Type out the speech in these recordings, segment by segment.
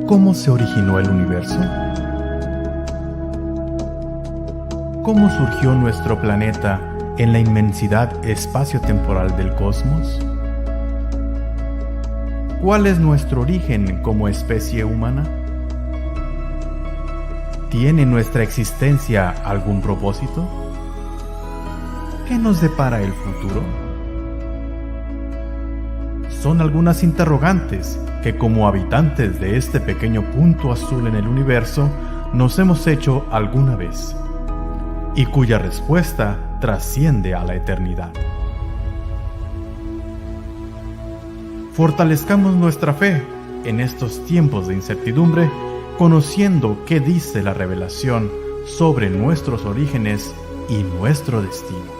¿Cómo se originó el universo? ¿Cómo surgió nuestro planeta en la inmensidad espacio-temporal del cosmos? ¿Cuál es nuestro origen como especie humana? ¿Tiene nuestra existencia algún propósito? ¿Qué nos depara el futuro? Son algunas interrogantes que, como habitantes de este pequeño punto azul en el universo, nos hemos hecho alguna vez, y cuya respuesta trasciende a la eternidad. Fortalezcamos nuestra fe en estos tiempos de incertidumbre, conociendo qué dice la revelación sobre nuestros orígenes y nuestro destino.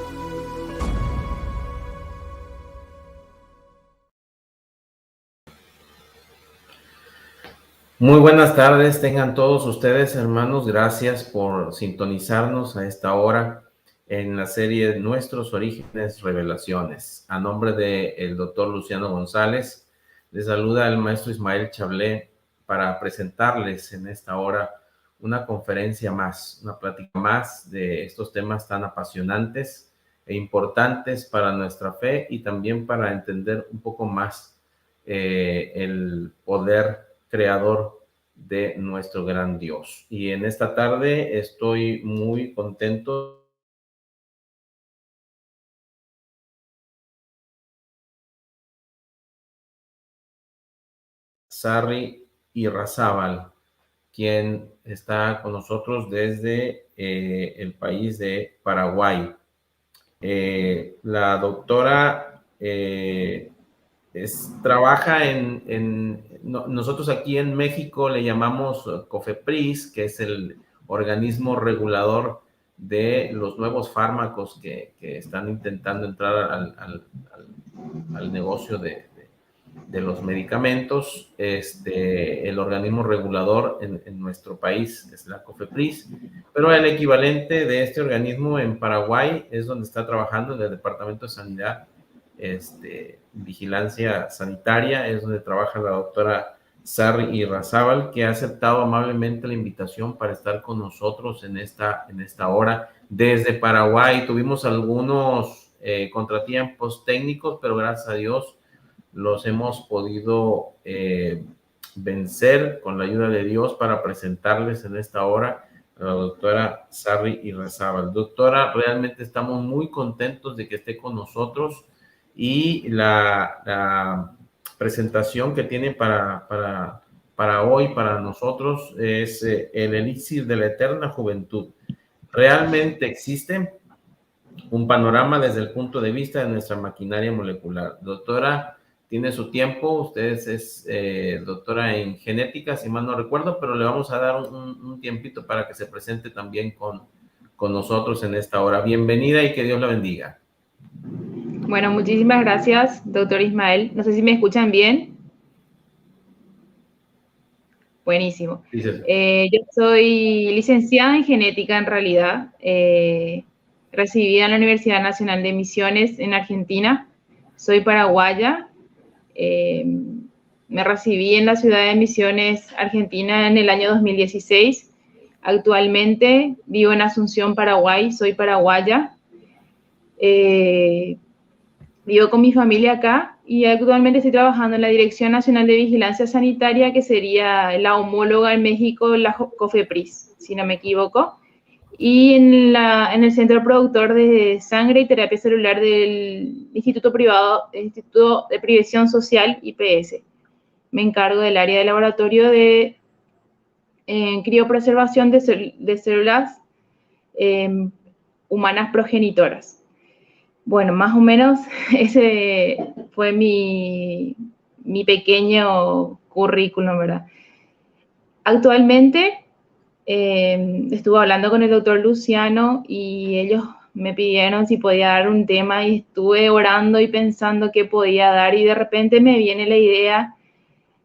Muy buenas tardes, tengan todos ustedes, hermanos. Gracias por sintonizarnos a esta hora en la serie Nuestros Orígenes Revelaciones. A nombre del doctor Luciano González, les saluda el maestro Ismael Chablé para presentarles en esta hora una conferencia más, una plática más de estos temas tan apasionantes e importantes para nuestra fe y también para entender un poco más el poder creador de nuestro gran Dios. Y en esta tarde estoy muy contento. Sarri Irrazábal, quien está con nosotros desde el país de Paraguay. La doctora trabaja nosotros aquí en México le llamamos COFEPRIS, que es el organismo regulador de los nuevos fármacos que están intentando entrar al negocio de los medicamentos. El organismo regulador en nuestro país es la COFEPRIS, pero el equivalente de este organismo en Paraguay es donde está trabajando en el Departamento de Sanidad, Vigilancia Sanitaria, es donde trabaja la doctora Sarri Irrazábal, que ha aceptado amablemente la invitación para estar con nosotros en esta hora desde Paraguay. Tuvimos algunos contratiempos técnicos, pero gracias a Dios los hemos podido vencer con la ayuda de Dios para presentarles en esta hora a la doctora Sarri Irrazábal. Doctora, realmente estamos muy contentos de que esté con nosotros y la presentación que tiene para hoy, para nosotros, es el elixir de la eterna juventud. ¿Realmente existe un panorama desde el punto de vista de nuestra maquinaria molecular? Doctora, tiene su tiempo, usted es doctora en genética, si mal no recuerdo, pero le vamos a dar un tiempito para que se presente también con nosotros en esta hora. Bienvenida y que Dios la bendiga. Bueno, muchísimas gracias, doctor Ismael. No sé si me escuchan bien. Buenísimo. Sí, sí. Yo soy licenciada en genética, en realidad, recibida en la Universidad Nacional de Misiones en Argentina. Soy paraguaya. Me recibí en la ciudad de Misiones, Argentina, en el año 2016. Actualmente vivo en Asunción, Paraguay. Soy paraguaya. Vivo con mi familia acá y actualmente estoy trabajando en la Dirección Nacional de Vigilancia Sanitaria, que sería la homóloga en México, la COFEPRIS, si no me equivoco, y en el Centro Productor de Sangre y Terapia Celular del Instituto de Previsión Social, IPS. Me encargo del área de laboratorio de criopreservación de células humanas progenitoras. Bueno, más o menos ese fue mi pequeño currículum, ¿verdad? Actualmente estuve hablando con el doctor Luciano y ellos me pidieron si podía dar un tema y estuve orando y pensando qué podía dar y de repente me viene la idea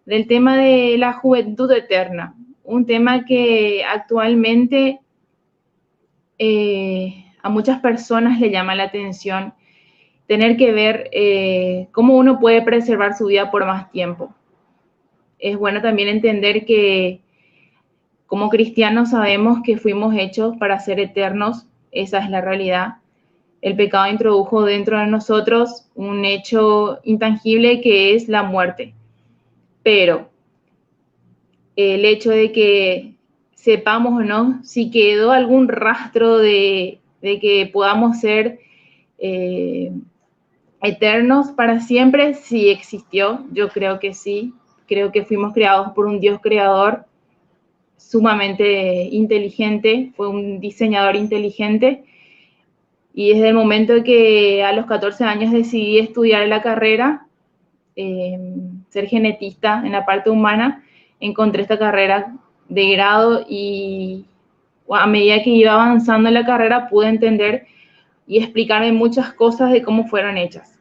del tema de la juventud eterna, un tema que actualmente a muchas personas le llama la atención, tener que ver cómo uno puede preservar su vida por más tiempo. es bueno también entender que como cristianos sabemos que fuimos hechos para ser eternos, esa es la realidad. El pecado introdujo dentro de nosotros un hecho intangible que es la muerte. Pero el hecho de que sepamos o no si quedó algún rastro de que podamos ser eternos para siempre, sí existió. Yo creo que sí. Creo que fuimos creados por un Dios creador sumamente inteligente, fue un diseñador inteligente. Y desde el momento que a los 14 años decidí estudiar la carrera, ser genetista en la parte humana, encontré esta carrera de grado y a medida que iba avanzando en la carrera pude entender y explicarme muchas cosas de cómo fueron hechas.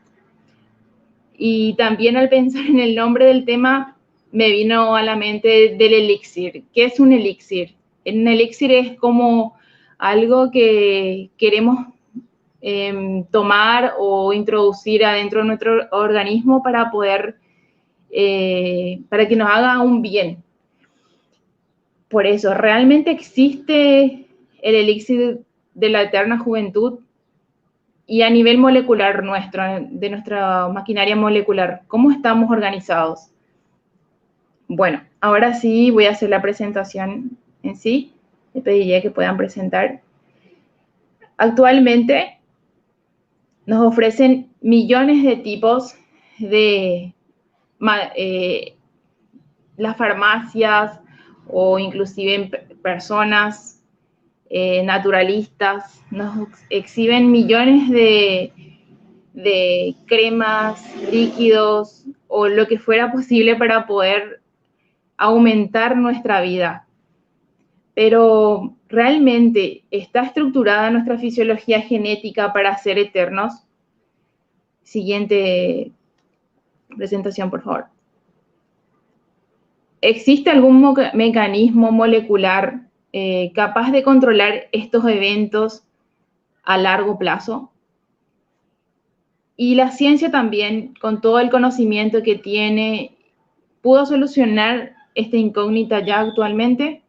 Y también al pensar en el nombre del tema, me vino a la mente del elixir. ¿Qué es un elixir? Un elixir es como algo que queremos tomar o introducir adentro de nuestro organismo para poder, para que nos haga un bien. Por eso, ¿realmente existe el elixir de la eterna juventud? Y a nivel molecular nuestro, de nuestra maquinaria molecular, ¿cómo estamos organizados? Bueno, ahora sí voy a hacer la presentación en sí. Les pediría que puedan presentar. Actualmente nos ofrecen millones de tipos de las farmacias o inclusive personas naturalistas, nos exhiben millones de cremas, líquidos o lo que fuera posible para poder aumentar nuestra vida. Pero ¿realmente está estructurada nuestra fisiología genética para ser eternos? Siguiente presentación, por favor. ¿Existe algún mecanismo molecular capaz de controlar estos eventos a largo plazo? Y la ciencia también, con todo el conocimiento que tiene, ¿pudo solucionar esta incógnita ya actualmente?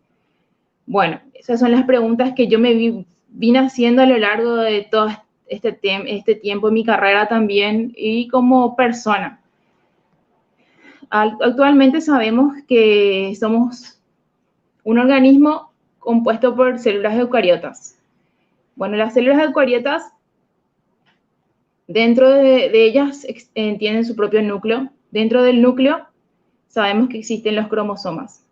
Bueno, esas son las preguntas que yo me vine haciendo a lo largo de todo este tiempo en mi carrera también y como persona. Actualmente sabemos que somos un organismo compuesto por células eucariotas. Bueno, las células eucariotas, dentro de ellas tienen su propio núcleo. Dentro del núcleo sabemos que existen los cromosomas.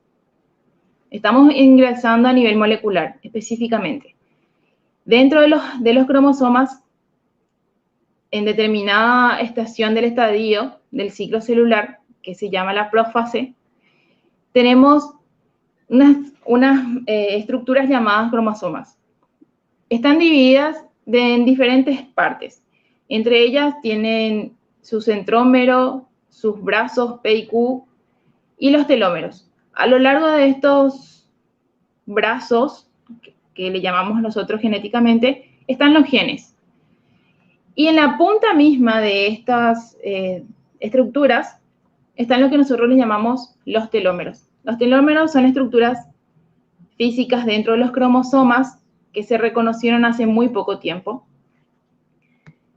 Estamos ingresando a nivel molecular, específicamente. Dentro de los cromosomas, en determinada estación del estadio del ciclo celular, que se llama la prófase, tenemos unas estructuras llamadas cromosomas. Están divididas en diferentes partes. Entre ellas tienen su centrómero, sus brazos P y Q y los telómeros. A lo largo de estos brazos, que le llamamos nosotros genéticamente, están los genes. Y en la punta misma de estas estructuras están lo que nosotros le llamamos los telómeros. Los telómeros son estructuras físicas dentro de los cromosomas que se reconocieron hace muy poco tiempo.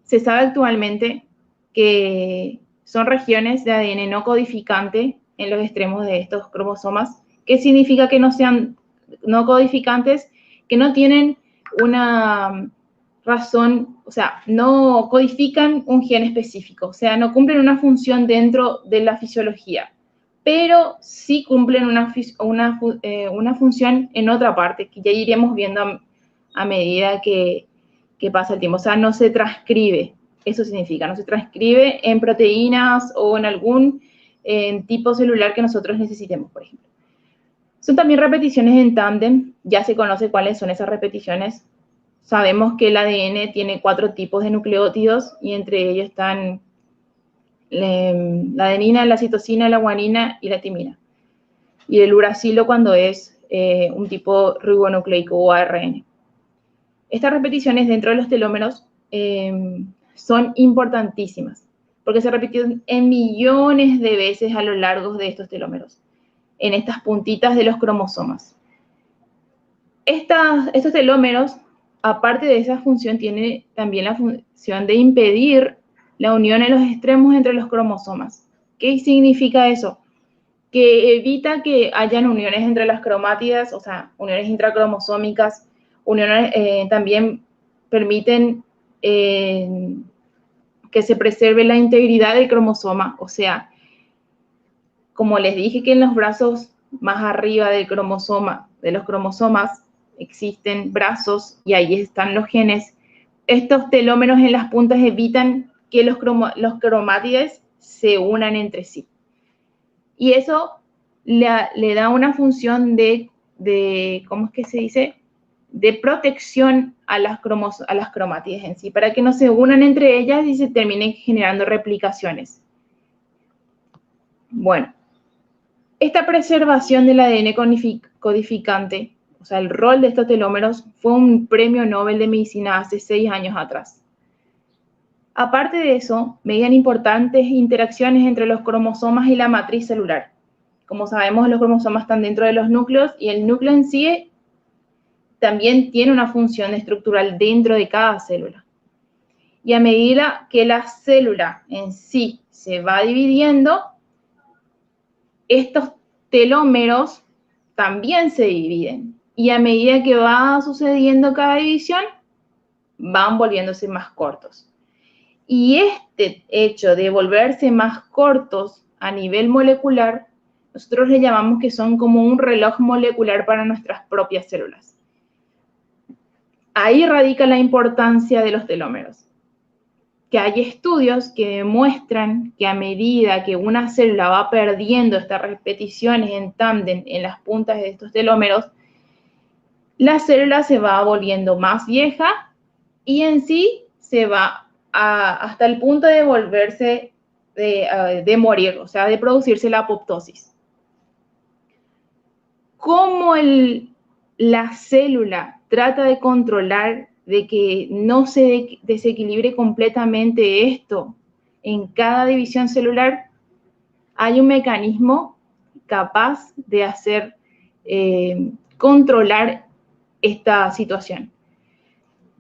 Se sabe actualmente que son regiones de ADN no codificante en los extremos de estos cromosomas. ¿Qué significa que no sean no codificantes? Que no tienen una razón, o sea, no codifican un gen específico, o sea, no cumplen una función dentro de la fisiología, pero sí cumplen una función en otra parte, que ya iremos viendo a medida que pasa el tiempo. O sea, no se transcribe, eso significa, no se transcribe en proteínas o en algún tipo celular que nosotros necesitemos, por ejemplo. Son también repeticiones en tándem, ya se conoce cuáles son esas repeticiones. Sabemos que el ADN tiene 4 tipos de nucleótidos y entre ellos están la adenina, la citosina, la guanina y la timina. Y el uracilo cuando es un tipo ribonucleico o ARN. Estas repeticiones dentro de los telómeros son importantísimas porque se repiten en millones de veces a lo largo de estos telómeros. en estas puntitas de los cromosomas. Estos telómeros, aparte de esa función, tienen también la función de impedir la unión en los extremos entre los cromosomas. ¿Qué significa eso? Que evita que hayan uniones entre las cromátidas, o sea, uniones intracromosómicas, uniones también permiten que se preserve la integridad del cromosoma, o sea, como les dije que en los brazos más arriba del cromosoma, de los cromosomas, existen brazos y ahí están los genes. Estos telómeros en las puntas evitan que los cromátides se unan entre sí. Y eso le da una función de ¿cómo es que se dice? De protección a las cromátides en sí, para que no se unan entre ellas y se terminen generando replicaciones. Bueno, esta preservación del ADN codificante, o sea, el rol de estos telómeros, fue un premio Nobel de Medicina hace 6 años atrás. Aparte de eso, medían importantes interacciones entre los cromosomas y la matriz celular. Como sabemos, los cromosomas están dentro de los núcleos y el núcleo en sí también tiene una función estructural dentro de cada célula. Y a medida que la célula en sí se va dividiendo, estos telómeros también se dividen. Y a medida que va sucediendo cada división, van volviéndose más cortos. Y este hecho de volverse más cortos a nivel molecular, nosotros le llamamos que son como un reloj molecular para nuestras propias células. Ahí radica la importancia de los telómeros. Que hay estudios que demuestran que a medida que una célula va perdiendo estas repeticiones en tándem en las puntas de estos telómeros, la célula se va volviendo más vieja y en sí se va hasta el punto de volverse, de morir, o sea, de producirse la apoptosis. ¿Cómo la célula trata de controlar de que no se desequilibre completamente esto en cada división celular? Hay un mecanismo capaz de hacer controlar esta situación.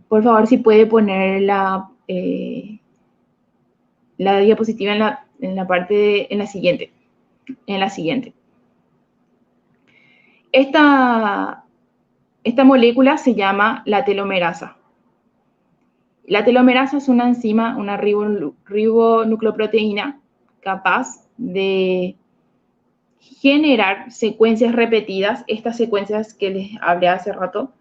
Por favor, si puede poner la diapositiva en la siguiente. Esta molécula se llama la telomerasa. La telomerasa es una enzima, una ribonucleoproteína capaz de generar secuencias repetidas. Estas secuencias que les hablé hace rato,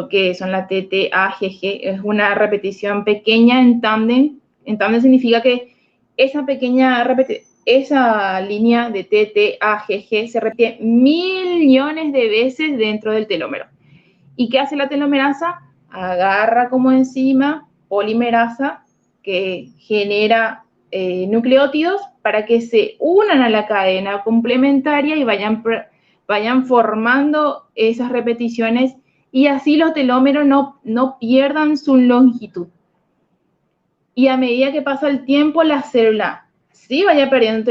que son la TTAGG, es una repetición pequeña en tándem. En tándem significa que esa línea de TTAGG se repite millones de veces dentro del telómero. ¿Y qué hace la telomerasa? Agarra como enzima polimerasa que genera nucleótidos para que se unan a la cadena complementaria y vayan formando esas repeticiones y así los telómeros no pierdan su longitud. Y a medida que pasa el tiempo, la célula sí vaya perdiendo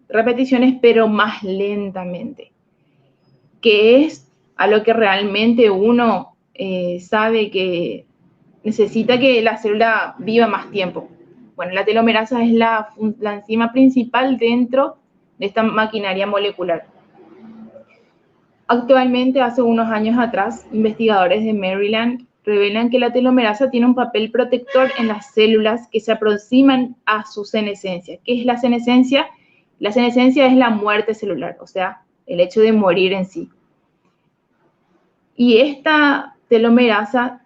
repeticiones, pero más lentamente, que es a lo que realmente uno sabe que necesita que la célula viva más tiempo. Bueno, la telomerasa es la enzima principal dentro de esta maquinaria molecular. Actualmente, hace unos años atrás, investigadores de Maryland revelan que la telomerasa tiene un papel protector en las células que se aproximan a su senescencia. ¿Qué es la senescencia? La senescencia es la muerte celular, o sea, el hecho de morir en sí. Y esta telomerasa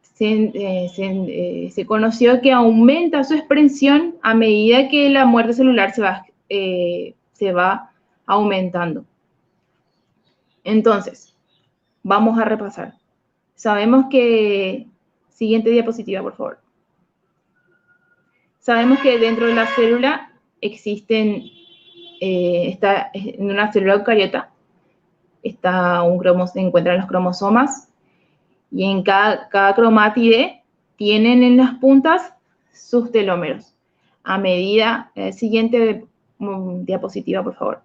se conoció que aumenta su expresión a medida que la muerte celular se va aumentando. Entonces, vamos a repasar. Sabemos que... Siguiente diapositiva, por favor. Sabemos que dentro de la célula existen... en una célula eucariota se encuentran los cromosomas y en cada cromátide tienen en las puntas sus telómeros. A medida... siguiente diapositiva, por favor.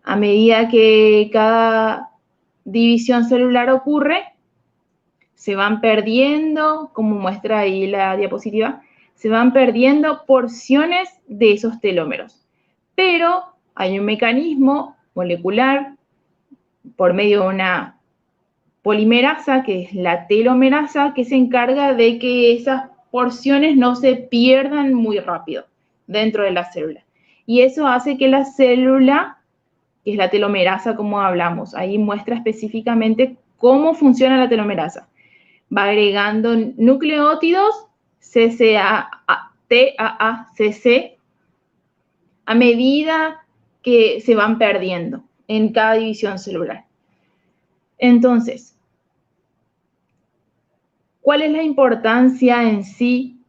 A medida que cada división celular ocurre, se van perdiendo, como muestra ahí la diapositiva, se van perdiendo porciones de esos telómeros. Pero hay un mecanismo molecular por medio de una polimerasa, que es la telomerasa, que se encarga de que esas porciones no se pierdan muy rápido dentro de la célula. Y eso hace que la célula, que es la telomerasa como hablamos, ahí muestra específicamente cómo funciona la telomerasa. Va agregando nucleótidos TAACC a medida que se van perdiendo en cada división celular. Entonces, ¿cuál es la importancia en sí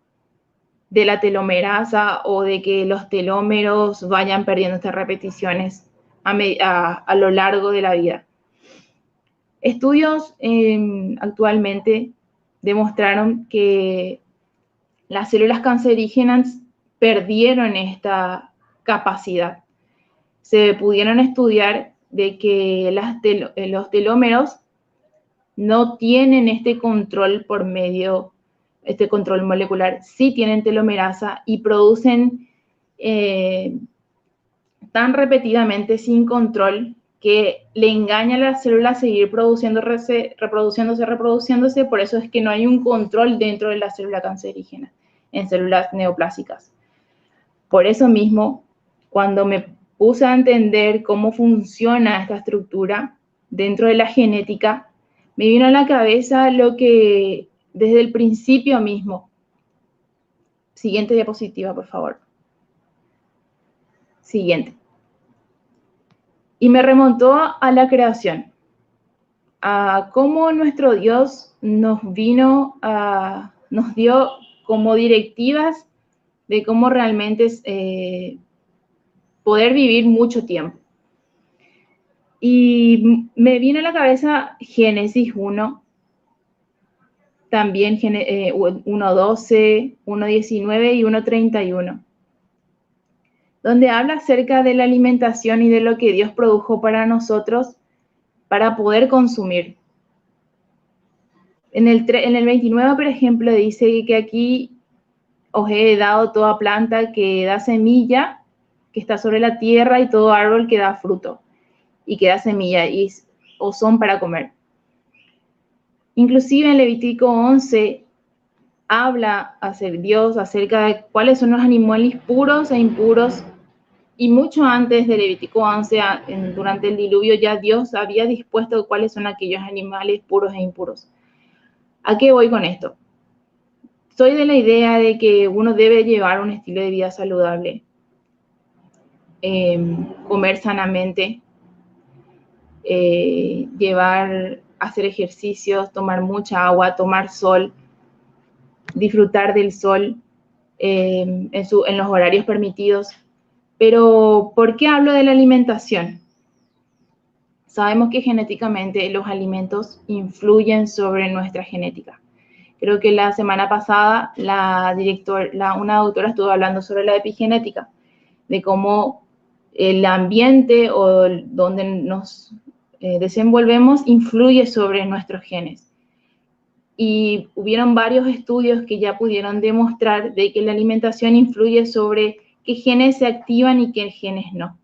de la telomerasa o de que los telómeros vayan perdiendo estas repeticiones a lo largo de la vida? Estudios actualmente demostraron que las células cancerígenas perdieron esta capacidad. Se pudieron estudiar de que los telómeros no tienen este control por medio, este control molecular, sí tienen telomerasa y producen tan repetidamente sin control que le engaña a la célula a seguir reproduciéndose, por eso es que no hay un control dentro de la célula cancerígena, en células neoplásicas. Por eso mismo, cuando me puse a entender cómo funciona esta estructura dentro de la genética, me vino a la cabeza lo que desde el principio mismo. Siguiente diapositiva, por favor. Siguiente. Y me remontó a la creación, a cómo nuestro Dios nos dio como directivas de cómo realmente poder vivir mucho tiempo. Y me vino a la cabeza Génesis 1, también 1.12, 1.19 y 1.31. donde habla acerca de la alimentación y de lo que Dios produjo para nosotros para poder consumir. En el 29, por ejemplo, dice que aquí os he dado toda planta que da semilla, que está sobre la tierra, y todo árbol que da fruto y que da semilla, o son para comer. Inclusive en Levítico 11 habla Dios acerca de cuáles son los animales puros e impuros. Y mucho antes de Levítico 11, durante el diluvio, ya Dios había dispuesto cuáles son aquellos animales puros e impuros. ¿A qué voy con esto? Soy de la idea de que uno debe llevar un estilo de vida saludable, comer sanamente, hacer ejercicios, tomar mucha agua, tomar sol, disfrutar del sol en los horarios permitidos. Pero, ¿por qué hablo de la alimentación? Sabemos que genéticamente los alimentos influyen sobre nuestra genética. Creo que la semana pasada una doctora estuvo hablando sobre la epigenética, de cómo el ambiente o donde nos desenvolvemos influye sobre nuestros genes. Y hubieron varios estudios que ya pudieron demostrar de que la alimentación influye sobre qué genes se activan y qué genes no.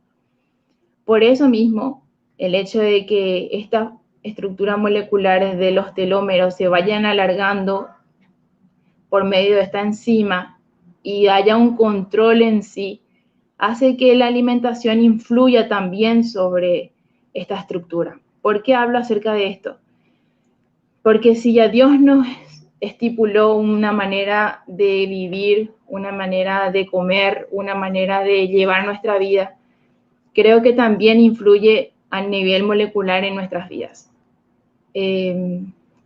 Por eso mismo, el hecho de que estas estructuras moleculares de los telómeros se vayan alargando por medio de esta enzima y haya un control en sí, hace que la alimentación influya también sobre esta estructura. ¿Por qué hablo acerca de esto? Porque si ya Dios nos estipuló una manera de vivir, una manera de comer, una manera de llevar nuestra vida, creo que también influye a nivel molecular en nuestras vidas.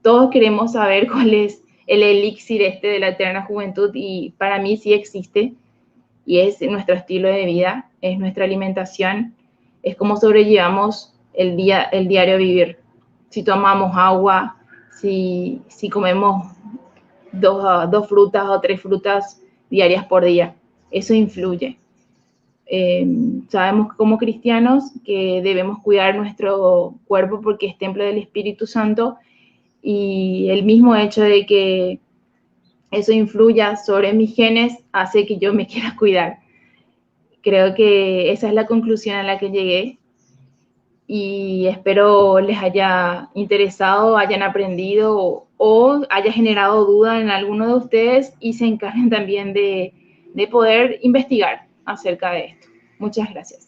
Todos queremos saber cuál es el elixir de la eterna juventud, y para mí sí existe, y es nuestro estilo de vida, es nuestra alimentación, es cómo sobrellevamos el diario vivir. Si tomamos agua, si comemos dos frutas o 3 frutas diarias por día, eso influye. Sabemos que como cristianos que debemos cuidar nuestro cuerpo porque es templo del Espíritu Santo, y el mismo hecho de que eso influya sobre mis genes hace que yo me quiera cuidar. Creo que esa es la conclusión a la que llegué y espero les haya interesado, hayan aprendido o haya generado duda en alguno de ustedes y se encarguen también de poder investigar acerca de esto. Muchas gracias.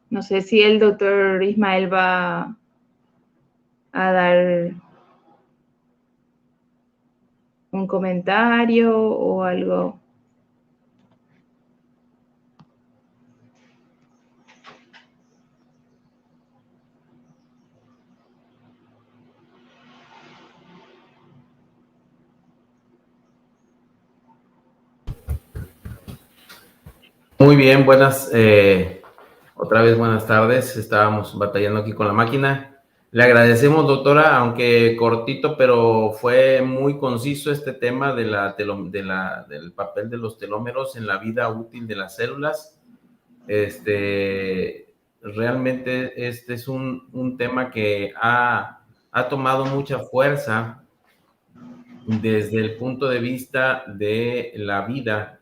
No sé si el doctor Ismael va a dar un comentario o algo. Muy bien, otra vez buenas tardes. Estábamos batallando aquí con la máquina. Le agradecemos, doctora, aunque cortito, pero fue muy conciso este tema del papel de los telómeros en la vida útil de las células. Realmente este es un tema que ha tomado mucha fuerza desde el punto de vista de la vida,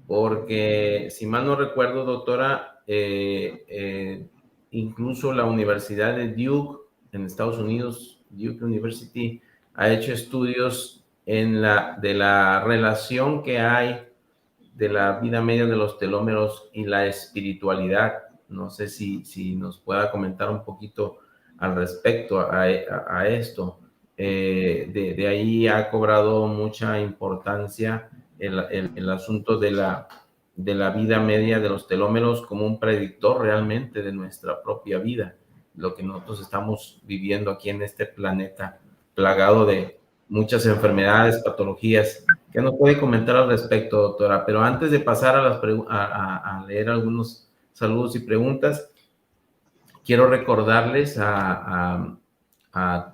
porque si mal no recuerdo, doctora, incluso la Universidad de Duke en Estados Unidos, Duke University, ha hecho estudios de la relación que hay de la vida media de los telómeros y la espiritualidad. No sé si nos pueda comentar un poquito al respecto a esto. De ahí ha cobrado mucha importancia el asunto de la vida media de los telómeros como un predictor realmente de nuestra propia vida, lo que nosotros estamos viviendo aquí en este planeta plagado de muchas enfermedades, patologías. ¿Qué nos puede comentar al respecto, doctora? Pero antes de pasar a leer algunos saludos y preguntas, quiero recordarles a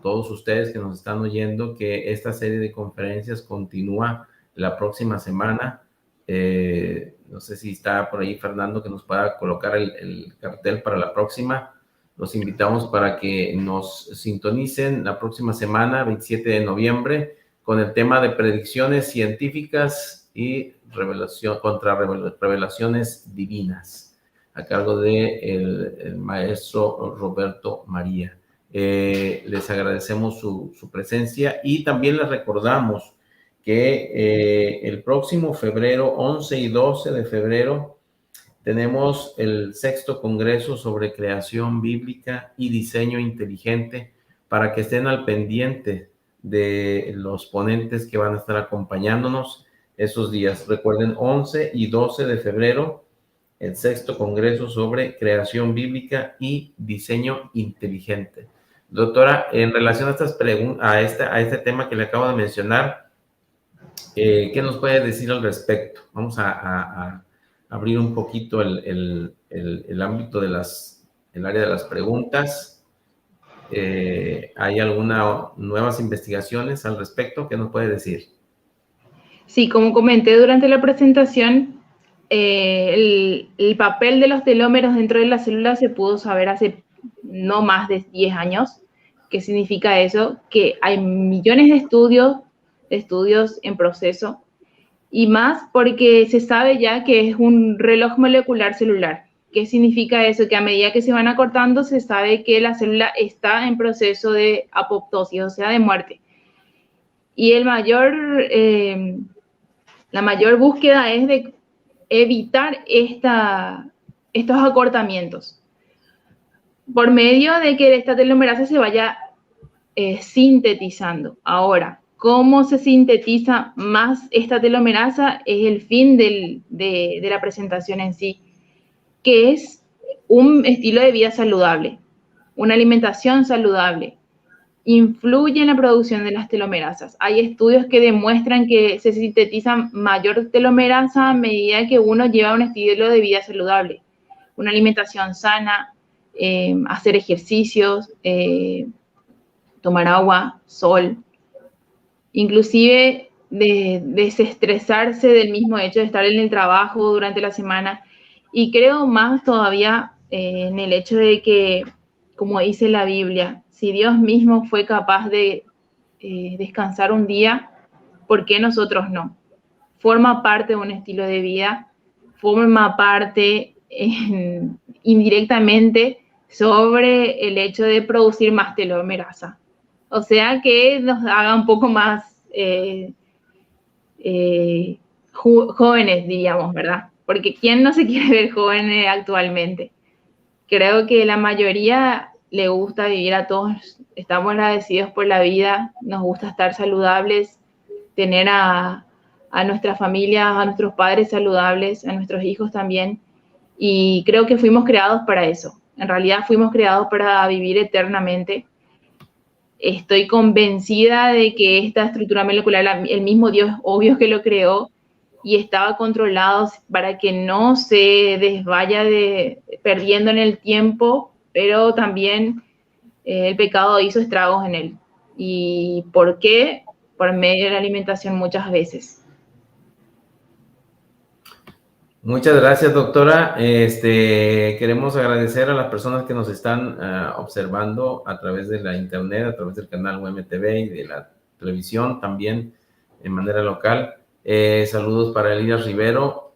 todos ustedes que nos están oyendo que esta serie de conferencias continúa la próxima semana. No sé si está por ahí Fernando que nos pueda colocar el cartel para la próxima. Los invitamos para que nos sintonicen la próxima semana, 27 de noviembre, con el tema de predicciones científicas y revelaciones divinas, a cargo de el maestro Roberto María. Les agradecemos su presencia y también les recordamos que el próximo febrero, 11 y 12 de febrero, tenemos el 6º Congreso sobre Creación Bíblica y Diseño Inteligente, para que estén al pendiente de los ponentes que van a estar acompañándonos esos días. Recuerden, 11 y 12 de febrero, el 6º Congreso sobre Creación Bíblica y Diseño Inteligente. Doctora, en relación a estas a este tema que le acabo de mencionar, ¿qué nos puede decir al respecto? Vamos a abrir un poquito el ámbito el área de las preguntas. ¿Hay algunas nuevas investigaciones al respecto? ¿Qué nos puede decir? Sí, como comenté durante la presentación, el papel de los telómeros dentro de la célula se pudo saber hace no más de 10 años. ¿Qué significa eso? Que hay millones de estudios en proceso, y más porque se sabe ya que es un reloj molecular celular. ¿Qué significa eso? Que a medida que se van acortando, se sabe que la célula está en proceso de apoptosis, o sea, de muerte. Y la mayor búsqueda es de evitar estos acortamientos. por medio de que esta telomerasa se vaya sintetizando. Ahora, ¿cómo se sintetiza más esta telomerasa? Es el fin de la presentación en sí, que es un estilo de vida saludable, una alimentación saludable. Influye en la producción de las telomerasas. Hay estudios que demuestran que se sintetiza mayor telomerasa a medida que uno lleva un estilo de vida saludable, una alimentación sana, hacer ejercicios, tomar agua, sol, inclusive de desestresarse del mismo hecho de estar en el trabajo durante la semana. Y creo más todavía en el hecho de que, como dice la Biblia, si Dios mismo fue capaz de descansar un día, ¿por qué nosotros no? Forma parte de un estilo de vida, forma parte indirectamente sobre el hecho de producir más telomerasa. O sea que nos haga un poco más jóvenes, diríamos, ¿verdad? Porque ¿quién no se quiere ver joven actualmente? Creo que la mayoría le gusta vivir, a todos estamos agradecidos por la vida, nos gusta estar saludables, tener a nuestras familias, a nuestros padres saludables, a nuestros hijos también, y creo que fuimos creados para eso. En realidad fuimos creados para vivir eternamente. Estoy convencida de que esta estructura molecular, el mismo Dios, obvio que lo creó, y estaba controlado para que no se desvaya perdiendo en el tiempo, pero también el pecado hizo estragos en él. ¿Y por qué? Por medio de la alimentación muchas veces. Muchas gracias, doctora. Queremos agradecer a las personas que nos están observando a través de la internet, a través del canal UMTV y de la televisión también de manera local. Saludos para Elías Rivero,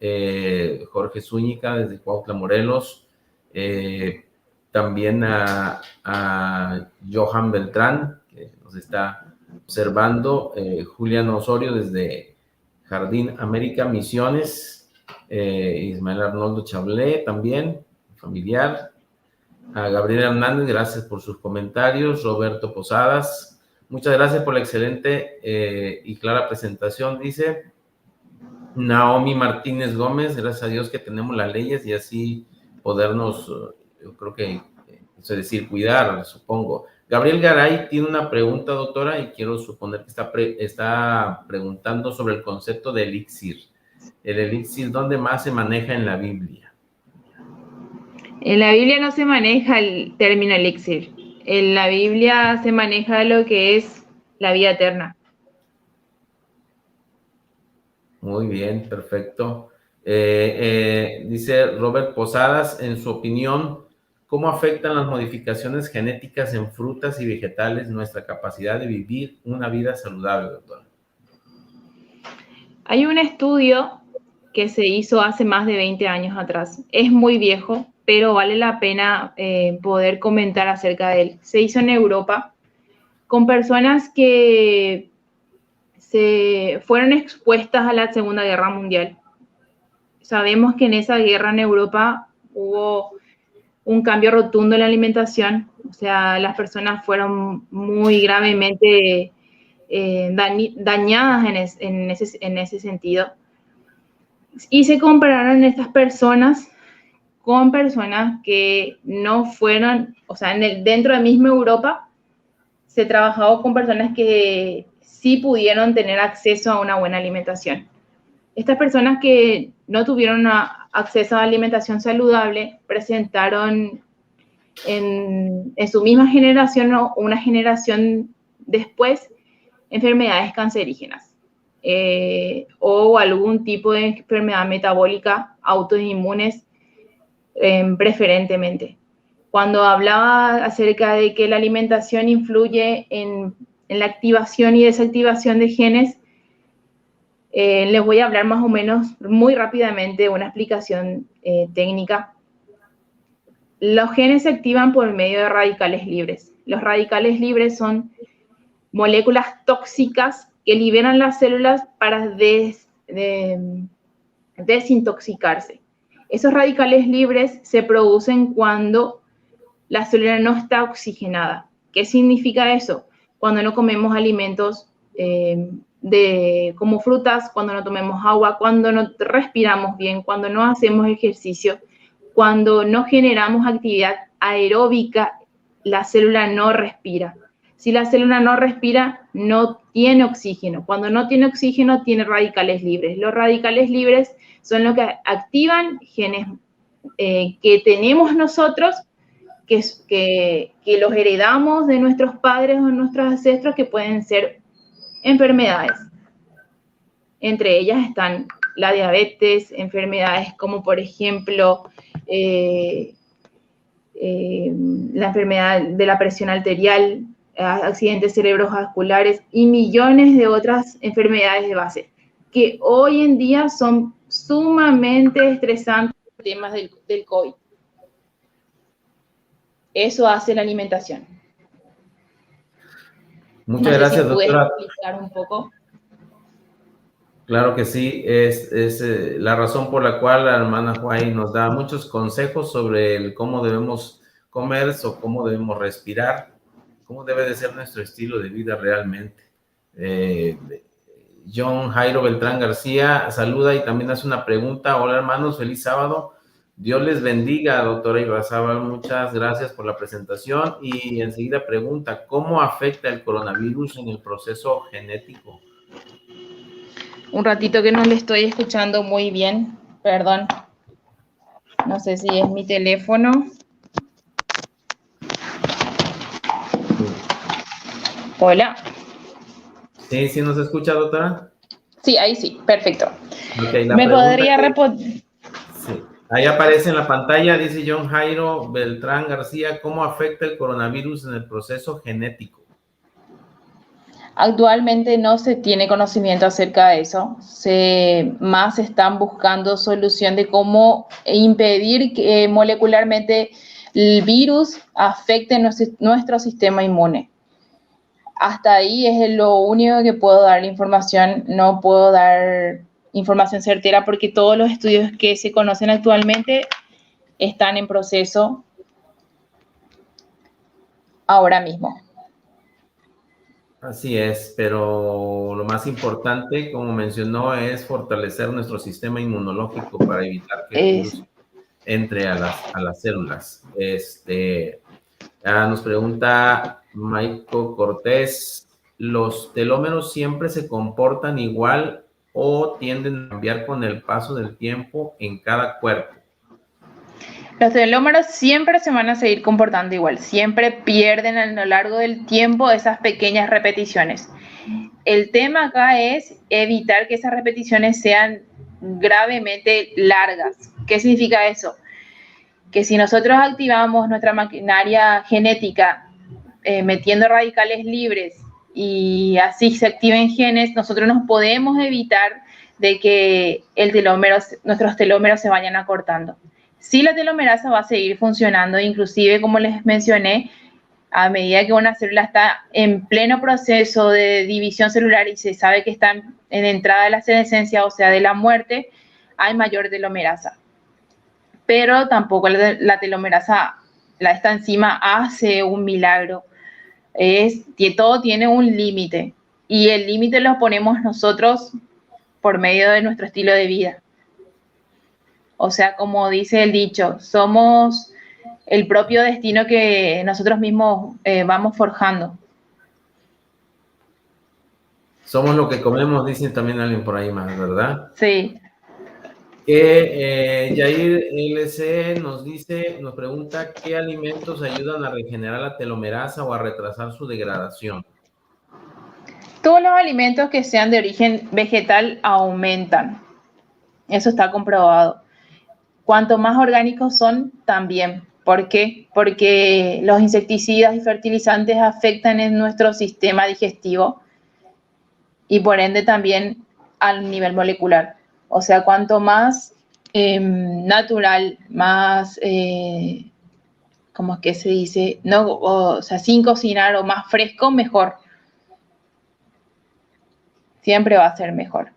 Jorge Zúñiga desde Cuautla, Morelos, también a Johan Beltrán, que nos está observando, Julián Osorio desde Jardín América, Misiones, Ismael Arnoldo Chablé también, familiar, a Gabriel Hernández, gracias por sus comentarios, Roberto Posadas, muchas gracias por la excelente y clara presentación, dice Naomi Martínez Gómez, gracias a Dios que tenemos las leyes y así podernos, yo creo que, es decir, cuidar, supongo. Gabriel Garay tiene una pregunta, doctora, y quiero suponer que está preguntando sobre el concepto de elixir. El elixir, ¿dónde más se maneja en la Biblia? En la Biblia no se maneja el término elixir. En la Biblia se maneja lo que es la vida eterna. Muy bien, perfecto. Dice Robert Posadas, en su opinión, ¿cómo afectan las modificaciones genéticas en frutas y vegetales nuestra capacidad de vivir una vida saludable, doctora? Hay un estudio que se hizo hace más de 20 años atrás. Es muy viejo, pero vale la pena poder comentar acerca de él. Se hizo en Europa con personas que se fueron expuestas a la Segunda Guerra Mundial. Sabemos que en esa guerra en Europa hubo un cambio rotundo en la alimentación, o sea, las personas fueron muy gravemente dañadas en ese sentido. Y se compararon estas personas con personas que no fueron, o sea, dentro de misma Europa se trabajaba con personas que sí pudieron tener acceso a una buena alimentación. Estas personas que no tuvieron acceso a alimentación saludable presentaron en su misma generación o una generación después enfermedades cancerígenas o algún tipo de enfermedad metabólica, autoinmunes preferentemente. Cuando hablaba acerca de que la alimentación influye en la activación y desactivación de genes, les voy a hablar más o menos muy rápidamente una explicación técnica. Los genes se activan por medio de radicales libres. Los radicales libres son moléculas tóxicas que liberan las células para desintoxicarse. Esos radicales libres se producen cuando la célula no está oxigenada. ¿Qué significa eso? Cuando no comemos alimentos como frutas, cuando no tomemos agua, cuando no respiramos bien, cuando no hacemos ejercicio, cuando no generamos actividad aeróbica, la célula no respira. Si la célula no respira, no tiene oxígeno. Cuando no tiene oxígeno, tiene radicales libres. Los radicales libres son los que activan genes que tenemos nosotros, que los heredamos de nuestros padres o nuestros ancestros, que pueden ser enfermedades. Entre ellas están la diabetes, enfermedades como por ejemplo la enfermedad de la presión arterial, accidentes cerebrovasculares y millones de otras enfermedades de base que hoy en día son sumamente estresantes, temas del COVID. Eso hace la alimentación. Muchas gracias, doctora. ¿Puedes explicar un poco? Claro que sí, es la razón por la cual la hermana Huay nos da muchos consejos sobre cómo debemos comer o cómo debemos respirar, cómo debe de ser nuestro estilo de vida realmente. John Jairo Beltrán García saluda y también hace una pregunta. Hola hermanos, feliz sábado. Dios les bendiga, doctora Irarrázaval, muchas gracias por la presentación. Y enseguida pregunta, ¿cómo afecta el coronavirus en el proceso genético? Un ratito que no le estoy escuchando muy bien, perdón. No sé si es mi teléfono. Hola. Sí, ¿sí nos escucha, doctora? Sí, ahí sí, perfecto. Okay, ¿me podría responder? Sí, ahí aparece en la pantalla, dice John Jairo Beltrán García, ¿cómo afecta el coronavirus en el proceso genético? Actualmente no se tiene conocimiento acerca de eso. Más están buscando solución de cómo impedir que molecularmente el virus afecte nuestro sistema inmune. Hasta ahí es lo único que puedo dar información. No puedo dar información certera porque todos los estudios que se conocen actualmente están en proceso ahora mismo. Así es, pero lo más importante, como mencionó, es fortalecer nuestro sistema inmunológico para evitar que el virus entre a las células. Nos pregunta Maico Cortés, ¿los telómeros siempre se comportan igual o tienden a cambiar con el paso del tiempo en cada cuerpo? Los telómeros siempre se van a seguir comportando igual, siempre pierden a lo largo del tiempo esas pequeñas repeticiones. El tema acá es evitar que esas repeticiones sean gravemente largas. ¿Qué significa eso? Que si nosotros activamos nuestra maquinaria genética metiendo radicales libres y así se activen genes, nosotros nos podemos evitar de que nuestros telómeros se vayan acortando. Sí, la telomerasa va a seguir funcionando, inclusive, como les mencioné, a medida que una célula está en pleno proceso de división celular y se sabe que está en entrada de la senescencia, o sea, de la muerte, hay mayor telomerasa. Pero tampoco la telomerasa, esta enzima hace un milagro. Todo tiene un límite y el límite lo ponemos nosotros por medio de nuestro estilo de vida. O sea, como dice el dicho, somos el propio destino que nosotros mismos vamos forjando. Somos lo que comemos, dicen también alguien por ahí más, ¿verdad? Sí. Yair LC nos pregunta ¿qué alimentos ayudan a regenerar la telomerasa o a retrasar su degradación? Todos los alimentos que sean de origen vegetal aumentan. Eso está comprobado. Cuanto más orgánicos son, también. ¿Por qué? Porque los insecticidas y fertilizantes afectan en nuestro sistema digestivo y por ende también al nivel molecular. O sea, cuanto más natural, más, ¿cómo es que se dice? No, o sea, sin cocinar o más fresco, mejor. Siempre va a ser mejor.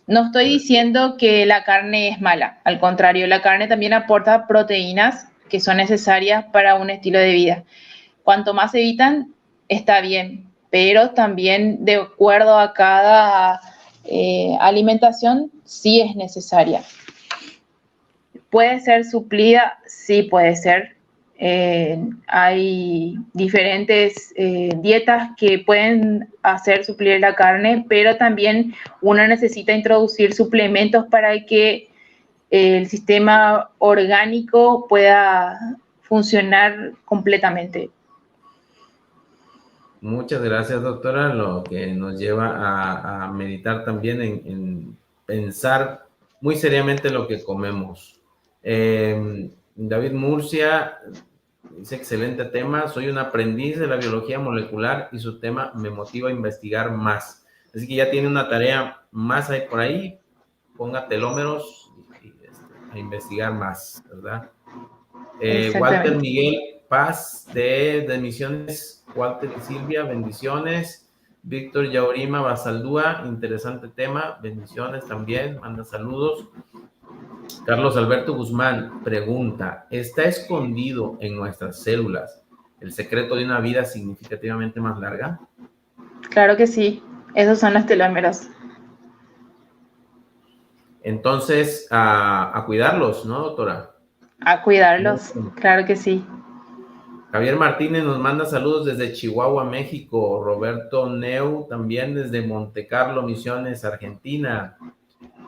No estoy diciendo que la carne es mala, al contrario, la carne también aporta proteínas que son necesarias para un estilo de vida. Cuanto más evitan, está bien, pero también de acuerdo a cada alimentación, sí es necesaria. ¿Puede ser suplida? Sí, puede ser. Hay diferentes dietas que pueden hacer suplir la carne, pero también uno necesita introducir suplementos para que el sistema orgánico pueda funcionar completamente. Muchas gracias, doctora, lo que nos lleva a meditar también en pensar muy seriamente lo que comemos. David Murcia dice, excelente tema, soy un aprendiz de la biología molecular y su tema me motiva a investigar más. Así que ya tiene una tarea más ahí por ahí, ponga telómeros y a investigar más, ¿verdad? Walter Miguel Paz de Misiones, Walter y Silvia, bendiciones. Víctor Yaurima Basaldúa, interesante tema, bendiciones también, manda saludos. Carlos Alberto Guzmán pregunta, ¿está escondido en nuestras células el secreto de una vida significativamente más larga? Claro que sí, esos son los telómeros. Entonces, a cuidarlos, ¿no, doctora? A cuidarlos, claro que sí. Javier Martínez nos manda saludos desde Chihuahua, México. Roberto Neu también desde Monte Carlo, Misiones, Argentina.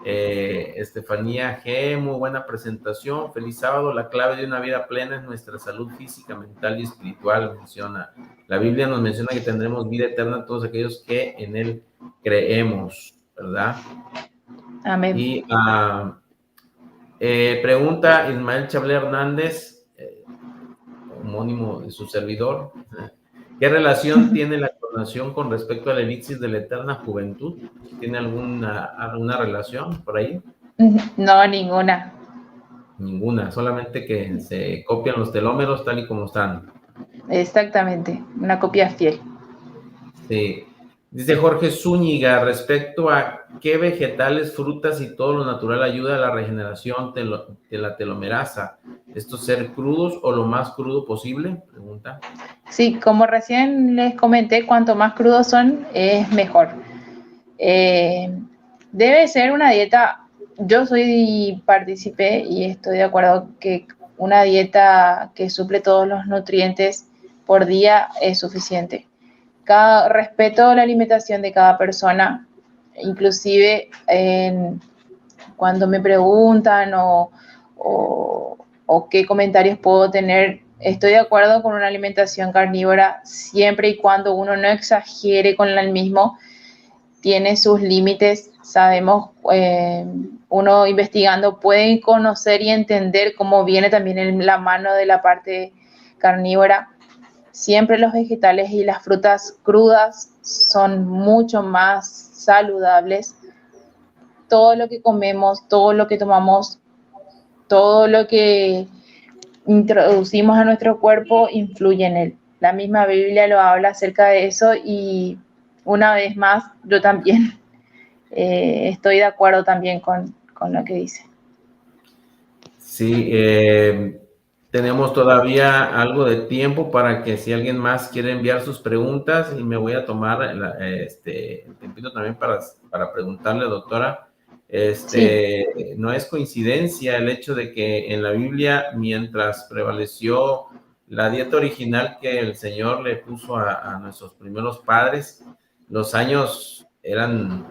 Estefanía G, muy buena presentación. Feliz sábado. La clave de una vida plena es nuestra salud física, mental y espiritual, menciona. La Biblia nos menciona que tendremos vida eterna todos aquellos que en él creemos, ¿verdad? Amén. Y pregunta Ismael Chablé Hernández, homónimo de su servidor, ¿qué relación tiene la clonación con respecto al elixir de la eterna juventud? ¿Tiene alguna relación por ahí? No, ninguna. Ninguna, solamente que se copian los telómeros tal y como están. Exactamente, una copia fiel. Sí. Dice Jorge Zúñiga, respecto a qué vegetales, frutas y todo lo natural ayuda a la regeneración de la telomerasa. ¿Esto ser crudos o lo más crudo posible? Pregunta. Sí, como recién les comenté, cuanto más crudos son, es mejor. Debe ser una dieta, yo soy partícipe y estoy de acuerdo que una dieta que suple todos los nutrientes por día es suficiente. Respeto la alimentación de cada persona, inclusive cuando me preguntan o qué comentarios puedo tener, estoy de acuerdo con una alimentación carnívora siempre y cuando uno no exagere con el mismo, tiene sus límites. Sabemos, uno investigando puede conocer y entender cómo viene también en la mano de la parte carnívora. Siempre los vegetales y las frutas crudas son mucho más saludables. Todo lo que comemos, todo lo que tomamos, todo lo que introducimos a nuestro cuerpo influye en él. La misma Biblia lo habla acerca de eso y una vez más yo también estoy de acuerdo también con lo que dice. Sí, tenemos todavía algo de tiempo para que si alguien más quiere enviar sus preguntas, y me voy a tomar el tiempito también para preguntarle, doctora. Sí. No es coincidencia el hecho de que en la Biblia, mientras prevaleció la dieta original que el Señor le puso a nuestros primeros padres, los años eran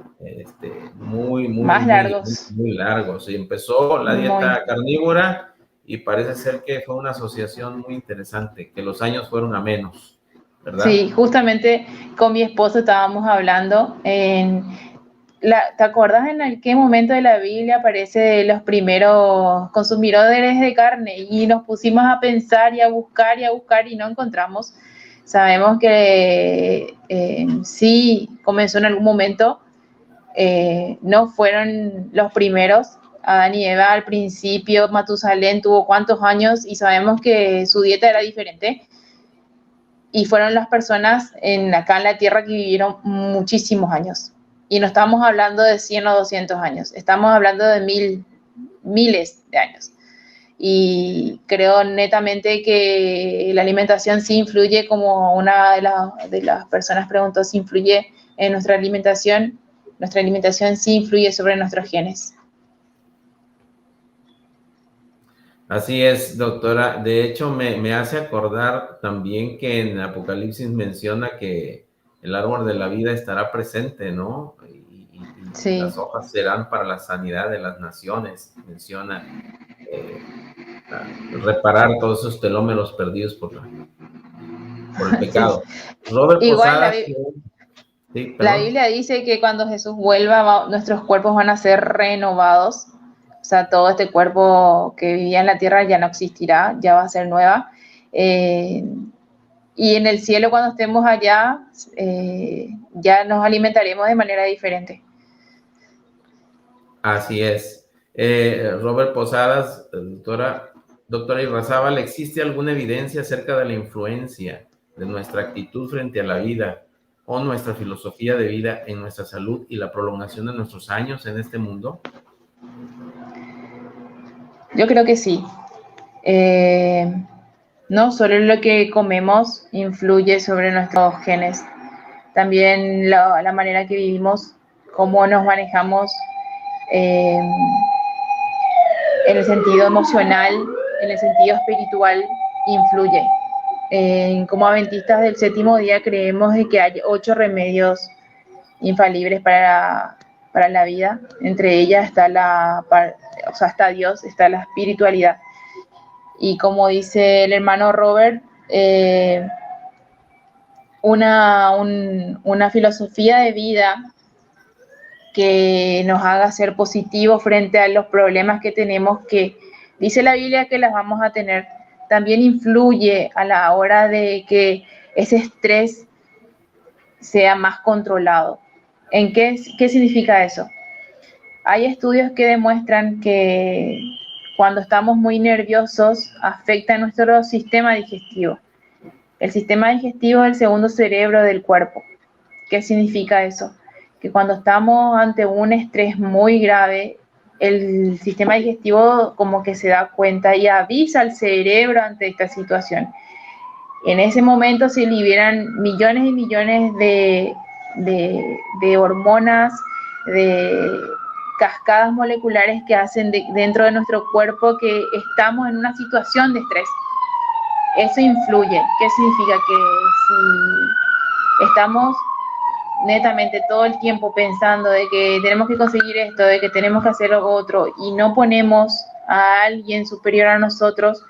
muy largos. Muy largos. Y empezó la dieta carnívora y parece ser que fue una asociación muy interesante, que los años fueron a menos, ¿verdad? Sí, justamente con mi esposo estábamos hablando ¿te acuerdas en qué momento de la Biblia aparece los primeros consumidores de carne? Y nos pusimos a pensar y a buscar y no encontramos. Sabemos que sí comenzó en algún momento, no fueron los primeros. Adán y Eva al principio, Matusalén tuvo cuántos años y sabemos que su dieta era diferente. Y fueron las personas acá en la tierra que vivieron muchísimos años. Y no estamos hablando de 100 o 200 años, estamos hablando de miles de años. y creo netamente que la alimentación sí influye, como una de las personas preguntó si influye en nuestra alimentación sí influye sobre nuestros genes. Así es, doctora. De hecho, me hace acordar también que en Apocalipsis menciona que el árbol de la vida estará presente, ¿no? Y Sí. las hojas serán para la sanidad de las naciones. Menciona reparar todos esos telómeros perdidos por el pecado. Sí. Robert Igual Posadas. Sí, la Biblia dice que cuando Jesús vuelva, nuestros cuerpos van a ser renovados. O sea, todo este cuerpo que vivía en la tierra ya no existirá, ya va a ser nueva. Y en el cielo, cuando estemos allá, ya nos alimentaremos de manera diferente. Así es. Robert Posadas, doctora Irrazábal, ¿existe alguna evidencia acerca de la influencia de nuestra actitud frente a la vida o nuestra filosofía de vida en nuestra salud y la prolongación de nuestros años en este mundo? Yo creo que sí. No solo lo que comemos influye sobre nuestros genes, también la manera que vivimos, cómo nos manejamos en el sentido emocional, en el sentido espiritual, influye. Como adventistas del séptimo día creemos de que hay 8 remedios infalibles para la vida. Entre ellas está Dios, está la espiritualidad. Y como dice el hermano Robert, una filosofía de vida que nos haga ser positivos frente a los problemas que tenemos, que dice la Biblia que las vamos a tener, también influye a la hora de que ese estrés sea más controlado. ¿Qué significa eso? Hay estudios que demuestran que cuando estamos muy nerviosos afecta a nuestro sistema digestivo. El sistema digestivo es el segundo cerebro del cuerpo. ¿Qué significa eso? Que cuando estamos ante un estrés muy grave, el sistema digestivo como que se da cuenta y avisa al cerebro ante esta situación. En ese momento se liberan millones y millones de hormonas, de cascadas moleculares que hacen dentro de nuestro cuerpo que estamos en una situación de estrés. Eso influye. ¿Qué significa? Que si estamos netamente todo el tiempo pensando de que tenemos que conseguir esto, de que tenemos que hacer lo otro, y no ponemos a alguien superior a nosotros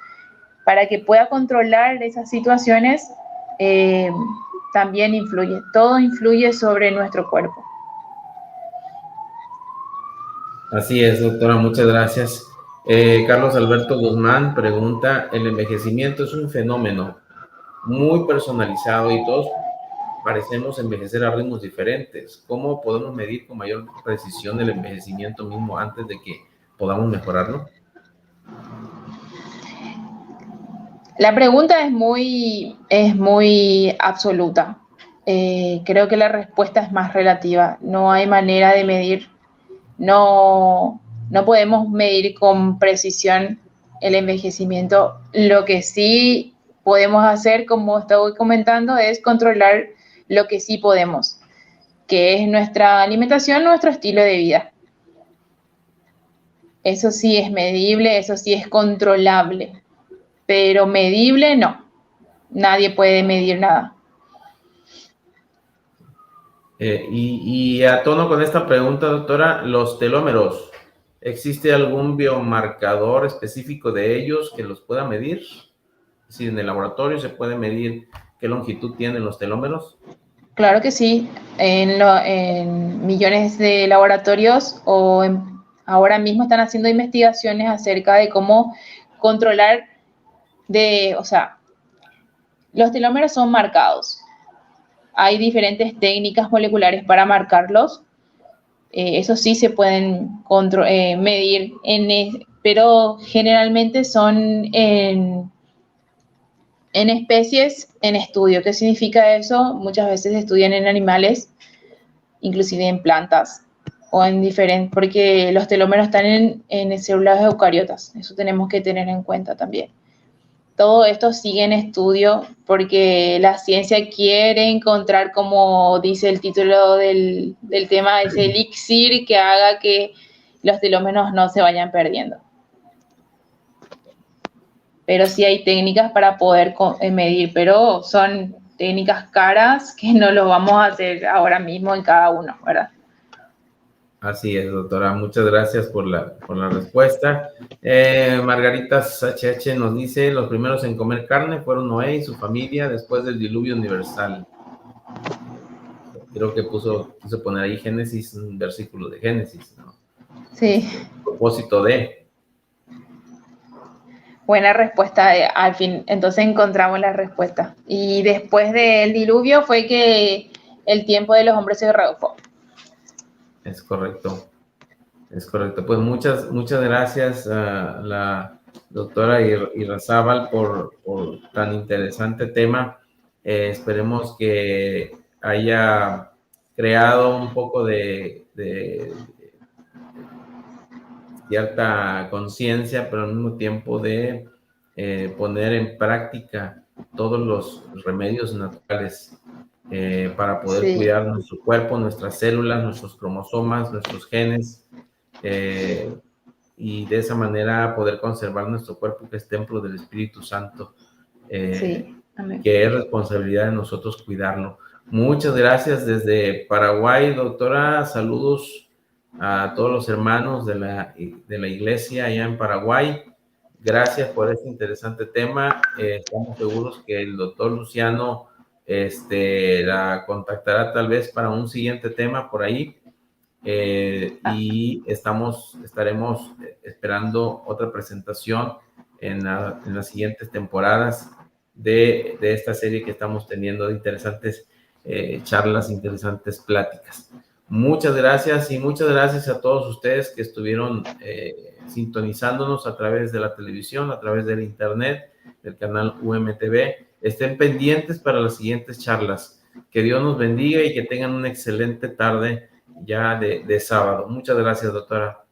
para que pueda controlar esas situaciones, también influye. Todo influye sobre nuestro cuerpo. Así es, doctora, muchas gracias. Carlos Alberto Guzmán pregunta, el envejecimiento es un fenómeno muy personalizado y todos parecemos envejecer a ritmos diferentes. ¿Cómo podemos medir con mayor precisión el envejecimiento mismo antes de que podamos mejorarlo? La pregunta es muy absoluta. Creo que la respuesta es más relativa. No hay manera de medir. No podemos medir con precisión el envejecimiento. Lo que sí podemos hacer, como estoy comentando, es controlar lo que sí podemos, que es nuestra alimentación, nuestro estilo de vida. Eso sí es medible, eso sí es controlable, pero medible no. Nadie puede medir nada. Y a tono con esta pregunta, doctora, los telómeros, ¿existe algún biomarcador específico de ellos que los pueda medir? Si en el laboratorio se puede medir qué longitud tienen los telómeros. Claro que sí. En millones de laboratorios ahora mismo están haciendo investigaciones acerca de cómo controlar los telómeros son marcados. Hay diferentes técnicas moleculares para marcarlos. Eso sí se pueden medir, pero generalmente son en especies en estudio. ¿Qué significa eso? Muchas veces estudian en animales, inclusive en plantas. o en diferentes, porque los telómeros están en células eucariotas, eso tenemos que tener en cuenta también. Todo esto sigue en estudio porque la ciencia quiere encontrar, como dice el título del tema, ese elixir que haga que los telómeros no se vayan perdiendo. Pero sí hay técnicas para poder medir, pero son técnicas caras que no lo vamos a hacer ahora mismo en cada uno, ¿verdad? Así es, doctora. Muchas gracias por la respuesta. Margaritas HH nos dice, los primeros en comer carne fueron Noé y su familia después del diluvio universal. Creo que quiso poner ahí Génesis, un versículo de Génesis, ¿no? Sí. A propósito de... Buena respuesta, al fin, entonces encontramos la respuesta. Y después del diluvio fue que el tiempo de los hombres se redujo. Es correcto. Es correcto. Pues muchas gracias a la doctora Irrazábal por tan interesante tema. Esperemos que haya creado un poco de cierta conciencia, pero al mismo tiempo de poner en práctica todos los remedios naturales para poder cuidar nuestro cuerpo, nuestras células, nuestros cromosomas, nuestros genes, y de esa manera poder conservar nuestro cuerpo, que es templo del Espíritu Santo, que es responsabilidad de nosotros cuidarlo. Muchas gracias desde Paraguay, doctora. Saludos a todos los hermanos de la iglesia allá en Paraguay. Gracias por este interesante tema. Estamos seguros que el doctor Luciano la contactará tal vez para un siguiente tema por ahí. Y estaremos esperando otra presentación en las siguientes temporadas de esta serie que estamos teniendo, de interesantes charlas, interesantes pláticas. Muchas gracias, y muchas gracias a todos ustedes que estuvieron sintonizándonos a través de la televisión, a través del internet, del canal UMTV. Estén pendientes para las siguientes charlas. Que Dios nos bendiga y que tengan una excelente tarde ya de sábado. Muchas gracias, doctora.